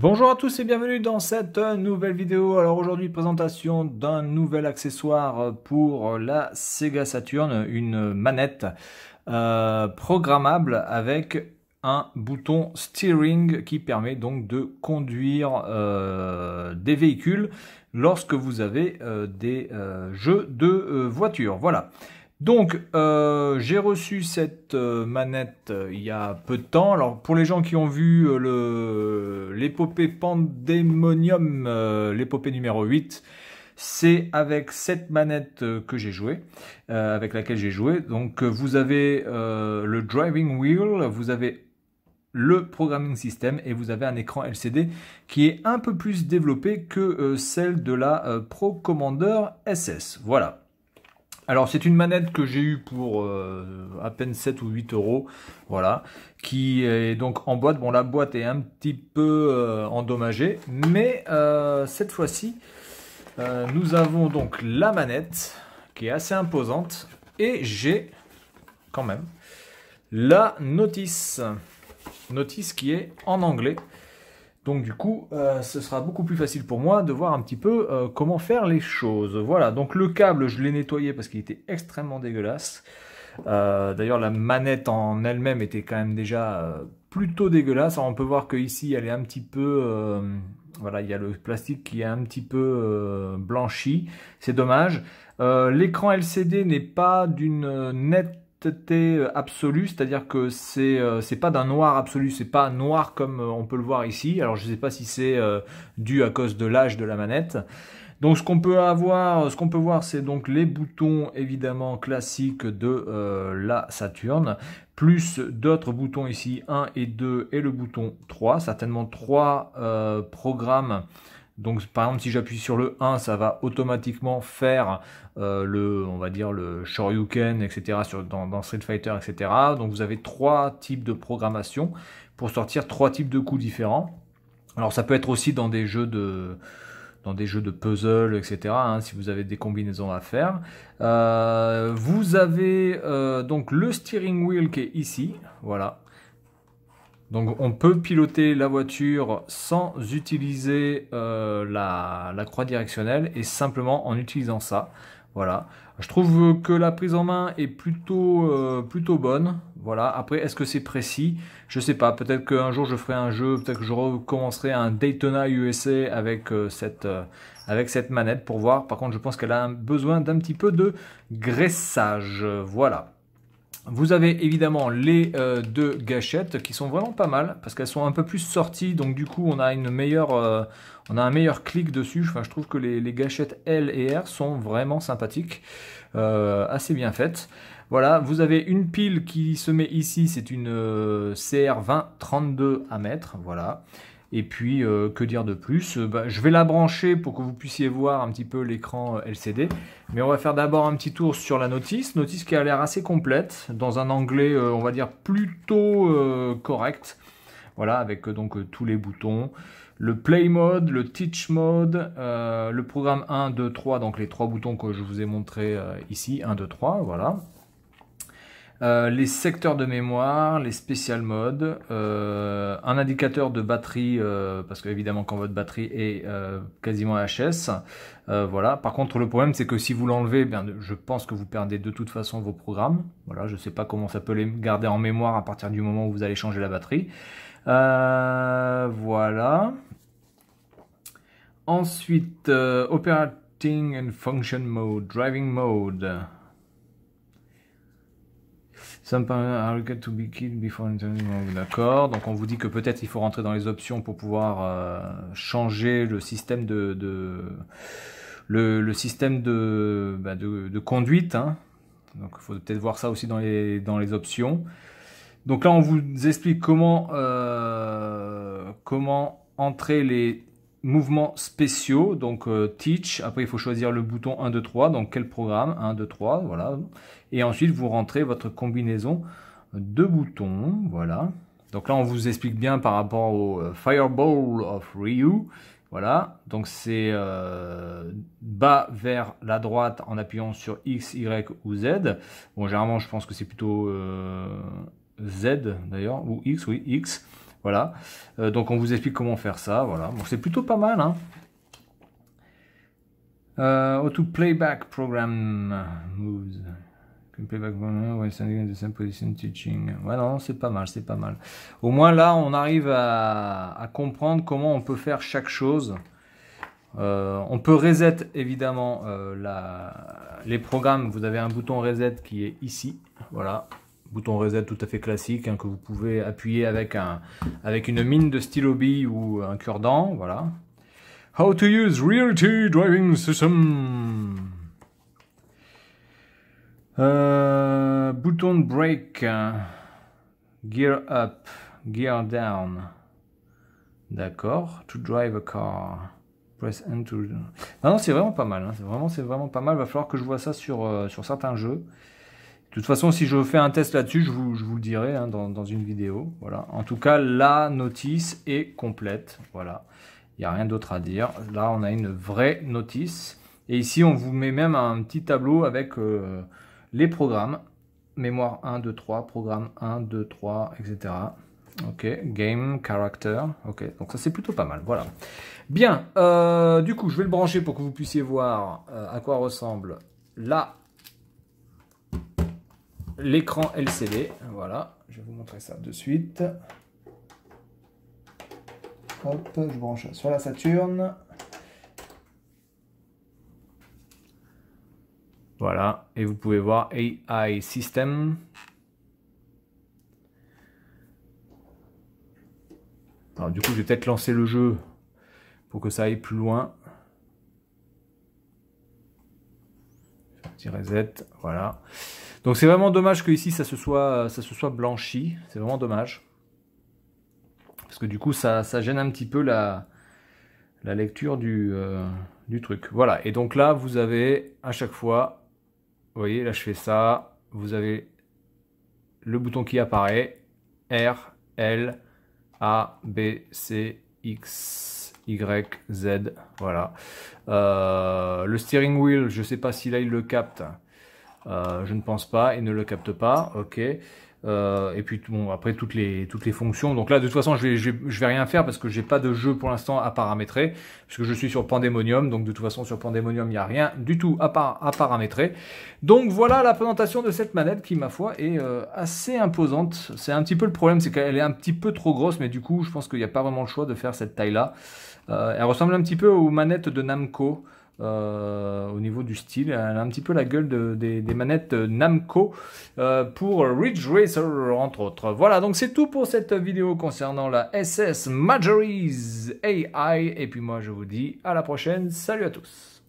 Bonjour à tous et bienvenue dans cette nouvelle vidéo. Alors aujourd'hui, présentation d'un nouvel accessoire pour la Sega Saturn, une manette programmable avec un bouton steering qui permet donc de conduire des véhicules lorsque vous avez des jeux de voitures. Voilà. Donc, j'ai reçu cette manette il y a peu de temps. Alors, pour les gens qui ont vu l'épopée Pandemonium, l'épopée numéro 8, c'est avec cette manette que j'ai joué, avec laquelle j'ai joué. Donc, vous avez le driving wheel, vous avez le programming system et vous avez un écran LCD qui est un peu plus développé que celle de la Pro Commander SS. Voilà. Alors c'est une manette que j'ai eue pour à peine 7 ou 8 euros, voilà, qui est donc en boîte. Bon, la boîte est un petit peu endommagée, mais cette fois-ci, nous avons donc la manette qui est assez imposante et j'ai quand même la notice qui est en anglais. Donc du coup, ce sera beaucoup plus facile pour moi de voir un petit peu comment faire les choses. Voilà, donc le câble, je l'ai nettoyé parce qu'il était extrêmement dégueulasse. D'ailleurs, la manette en elle-même était quand même déjà plutôt dégueulasse. Alors, on peut voir que ici, elle est un petit peu... voilà, il y a le plastique qui est un petit peu blanchi. C'est dommage. L'écran LCD n'est pas d'une nette absolue, c'est-à-dire que c'est pas d'un noir absolu, c'est pas noir comme on peut le voir ici. Alors je sais pas si c'est dû à cause de l'âge de la manette. Donc ce qu'on peut voir, c'est donc les boutons évidemment classiques de la Saturn, plus d'autres boutons ici, 1 et 2 et le bouton 3, certainement 3 programmes. Donc par exemple si j'appuie sur le 1, ça va automatiquement faire on va dire le Shoryuken, etc. dans Street Fighter, etc. Donc vous avez 3 types de programmation pour sortir 3 types de coups différents. Alors ça peut être aussi dans des jeux de puzzle, etc. Si vous avez des combinaisons à faire. Vous avez donc le steering wheel qui est ici, voilà. Donc on peut piloter la voiture sans utiliser la croix directionnelle et simplement en utilisant ça. Voilà. Je trouve que la prise en main est plutôt bonne. Voilà. Après, est-ce que c'est précis? Je sais pas. Peut-être qu'un jour je ferai un jeu, peut-être que je recommencerai un Daytona USA avec cette manette pour voir. Par contre, je pense qu'elle a besoin d'un petit peu de graissage. Voilà. Vous avez évidemment les deux gâchettes qui sont vraiment pas mal parce qu'elles sont un peu plus sorties, donc du coup on a un meilleur clic dessus. Enfin, je trouve que les gâchettes L et R sont vraiment sympathiques, assez bien faites. Voilà, vous avez une pile qui se met ici, c'est une CR2032 à mettre, voilà. Et puis, que dire de plus? Je vais la brancher pour que vous puissiez voir un petit peu l'écran LCD. Mais on va faire d'abord un petit tour sur la notice. Notice qui a l'air assez complète, dans un anglais, on va dire, plutôt correct. Voilà, avec donc tous les boutons. Le Play Mode, le Teach Mode, le programme 1, 2, 3, donc les 3 boutons que je vous ai montré ici, 1, 2, 3, voilà. Les secteurs de mémoire, les spécial modes, un indicateur de batterie, parce que évidemment quand votre batterie est quasiment HS, voilà. Par contre le problème c'est que si vous l'enlevez, bien, je pense que vous perdez de toute façon vos programmes. Voilà, je sais pas comment ça peut les garder en mémoire à partir du moment où vous allez changer la batterie. Voilà. Ensuite, Operating and Function Mode, Driving Mode. To be killed before d'accord, donc on vous dit que peut-être il faut rentrer dans les options pour pouvoir changer le système le système de conduite, hein. Donc il faut peut-être voir ça aussi dans les options. Donc là on vous explique comment entrer les mouvements spéciaux, donc Teach, après il faut choisir le bouton 1, 2, 3, donc quel programme, 1, 2, 3, voilà, et ensuite vous rentrez votre combinaison de boutons, voilà. Donc là on vous explique bien par rapport au Fireball of Ryu, voilà, donc c'est bas vers la droite en appuyant sur X, Y ou Z. Bon, généralement je pense que c'est plutôt Z d'ailleurs, ou X, oui, X. Voilà. Donc on vous explique comment faire ça. Voilà. Bon, c'est plutôt pas mal. Hein. Auto playback program moves. Playback when standing in the same position teaching. Ouais, non, c'est pas mal, c'est pas mal. Au moins là, on arrive à comprendre comment on peut faire chaque chose. On peut reset évidemment les programmes. Vous avez un bouton reset qui est ici. Voilà. Bouton reset tout à fait classique hein, que vous pouvez appuyer avec une mine de stylo bille ou un cure-dent. Voilà. How to use Realty Driving System. Bouton de break. Gear up. Gear down. D'accord. To drive a car. Press N to... Non, c'est vraiment pas mal. Hein. C'est vraiment pas mal. Il va falloir que je vois ça sur certains jeux. De toute façon, si je fais un test là-dessus, je vous le dirai hein, dans une vidéo. Voilà. En tout cas, la notice est complète. Voilà. Il n'y a rien d'autre à dire. Là, on a une vraie notice. Et ici, on vous met même un petit tableau avec les programmes. Mémoire 1, 2, 3, programme 1, 2, 3, etc. Ok, game, character. Ok, donc ça c'est plutôt pas mal. Voilà. Bien, du coup, je vais le brancher pour que vous puissiez voir à quoi ressemble là l'écran LCD. Voilà, je vais vous montrer ça de suite. Hop, je branche sur la Saturn. Voilà, et vous pouvez voir AI System. Alors du coup, je vais peut-être lancer le jeu pour que ça aille plus loin. Petit reset, voilà. Donc c'est vraiment dommage que ici ça se soit blanchi. C'est vraiment dommage. Parce que du coup, ça gêne un petit peu la lecture du truc. Voilà, et donc là, vous avez à chaque fois, vous voyez, là je fais ça, vous avez le bouton qui apparaît, R, L, A, B, C, X, Y, Z, voilà. Le steering wheel, je ne sais pas si là il le capte, je ne pense pas, il ne le capte pas, ok. Et puis bon, après toutes les fonctions. Donc là, de toute façon, je vais rien faire parce que j'ai pas de jeu pour l'instant à paramétrer, puisque je suis sur Pandemonium. Donc de toute façon, sur Pandemonium, il n'y a rien du tout à paramétrer. Donc voilà la présentation de cette manette qui, ma foi, est assez imposante. C'est un petit peu le problème, c'est qu'elle est un petit peu trop grosse, mais du coup, je pense qu'il n'y a pas vraiment le choix de faire cette taille-là. Elle ressemble un petit peu aux manettes de Namco. Au niveau du style, elle a un petit peu la gueule des manettes Namco pour Ridge Racer entre autres. Voilà, donc c'est tout pour cette vidéo concernant la SS Majoris AI, et puis moi je vous dis à la prochaine, salut à tous.